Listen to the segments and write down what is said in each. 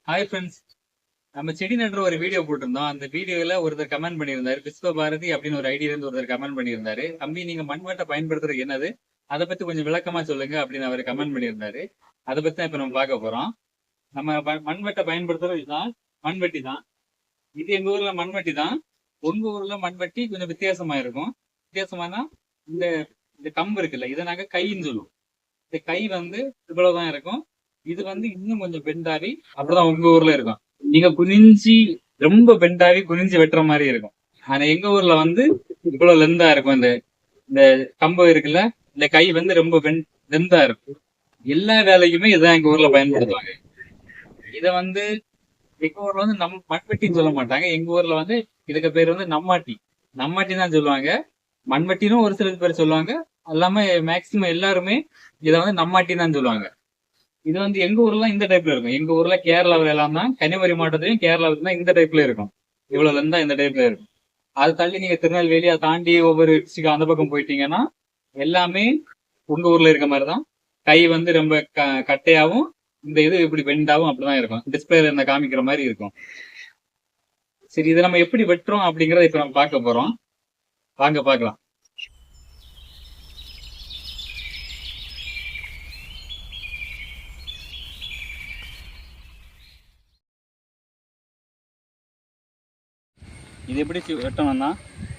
Hi friends. நம்ம செடி நடுற ஒரு வீடியோ போட்டிருந்தோம். அந்த வீடியோல ஒருத்தர் கமெண்ட் பண்ணியிருந்தாரு. விஸ்வ பாரதி அப்படின்னு ஒரு ஐடியில இருந்து ஒருத்தர் கமெண்ட் பண்ணியிருந்தாரு. தம்பி, நீங்க மண்வெட்டை பயன்படுத்துறது என்னது, அதை பத்தி கொஞ்சம் விளக்கமா சொல்லுங்க அப்படின்னு அவர் கமெண்ட் பண்ணியிருந்தாரு. அதை பத்தி தான் இப்ப நம்ம பார்க்க போறோம். நம்ம மண்வெட்டை பயன்படுத்துறது இதுதான், மண்வெட்டி தான். இது எங்க ஊர்ல மண்வெட்டி தான். உங்க ஊர்ல மண்வெட்டி கொஞ்சம் வித்தியாசமா இருக்கும். வித்தியாசமானா இந்த இந்த கம்பு இருக்குல்ல, இதை நாங்க கைன்னு சொல்லுவோம். இந்த கை வந்து இவ்வளவுதான் இருக்கும். இது வந்து இன்னும் கொஞ்சம் பெண்டாவி அப்படிதான் உங்க ஊர்ல இருக்கும். நீங்க குனிஞ்சி ரொம்ப பெண்டாவி குனிஞ்சு வெட்டுற மாதிரி இருக்கும். ஆனா எங்க ஊர்ல வந்து இவ்வளவு லெந்தா இருக்கும். இந்த இந்த கம்பு இருக்குல்ல, இந்த கை வந்து ரொம்ப லெந்தா இருக்கும். எல்லா வேலைக்குமே இதான் எங்க ஊர்ல பயன்படுத்துவாங்க. இத வந்து எங்க ஊர்ல வந்து மண்வெட்டின்னு சொல்ல மாட்டாங்க. எங்க ஊர்ல வந்து இதுக்கு பேர் வந்து நம்மாட்டி. நம்மாட்டி தான் சொல்லுவாங்க. மண்வெட்டின்னு ஒரு சில பேர் சொல்லுவாங்க. எல்லாமே மேக்சிமம் எல்லாருமே இதை வந்து நம்மாட்டி தான் சொல்லுவாங்க. இது வந்து எங்க ஊர்ல இந்த டைப்ல இருக்கும். எங்க ஊர்ல கேரளாவில எல்லாம் தான், கன்னியாகுமரி மாவட்டத்திலயும் கேரளாவில தான் இந்த டைப்ல இருக்கும். இவ்வளவு இருந்தா இந்த டைப்ல இருக்கும். அது தள்ளி நீங்க திருநெல்வேலி அதை தாண்டி ஒவ்வொரு டிஸ்ட்ரிக்ட் அந்த பக்கம் போயிட்டீங்கன்னா எல்லாமே உங்க ஊர்ல இருக்க மாதிரிதான். கை வந்து ரொம்ப கட்டையாவும், இந்த இது இப்படி பெண்டாவும் அப்படிதான் இருக்கும். டிஸ்பிளேல இருந்த காமிக்கிற மாதிரி இருக்கும். சரி, இதை நம்ம எப்படி வெட்டுறோம் அப்படிங்கறத இப்ப நம்ம பார்க்க போறோம். வாங்க பார்க்கலாம். இது எப்படி வெட்டணும்னா,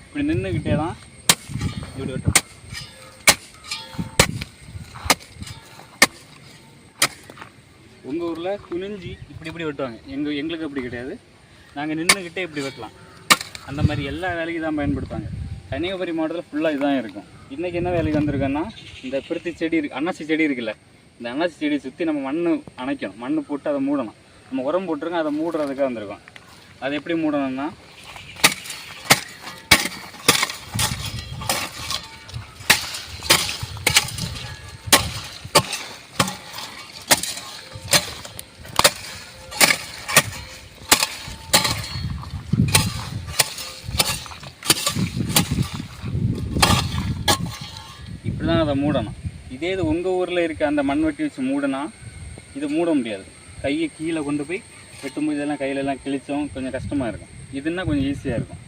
இப்படி நின்றுக்கிட்டே தான் இப்படி வெட்டணும். உங்கள் ஊரில் குனிஞ்சி இப்படி இப்படி வெட்டுவாங்க. எங்களுக்கு அப்படி கிடையாது. நாங்கள் நின்றுக்கிட்டே இப்படி வெட்டலாம். அந்த மாதிரி எல்லா வேலைக்கும் தான் பயன்படுத்துவாங்க. கன்னியாகுமரி மாவட்டத்தில் ஃபுல்லாக இதுதான் இருக்கும். இன்றைக்கி என்ன வேலைக்கு வந்திருக்கோன்னா, இந்த பிரித்தி செடி இருக்குது, அன்னாசி செடி இருக்குல்ல, இந்த அன்னாசி செடியை சுற்றி நம்ம மண் அணைக்கணும். மண் போட்டு அதை மூடணும். நம்ம உரம் போட்டிருக்கோம், அதை மூடுறதுக்காக வந்திருக்கோம். அதை எப்படி மூடணும்னா, இப்படிதான் அதை மூடணும். இதே இது உங்கள் ஊரில் இருக்க அந்த மண்வெட்டி வச்சு மூடனா இது மூட முடியாது. கையை கீழே கொண்டு போய் வெட்டும்போது இதெல்லாம் கையிலெல்லாம் கிழிச்சோம், கொஞ்சம் கஷ்டமாக இருக்கும். இதுன்னா கொஞ்சம் ஈஸியாக இருக்கும்.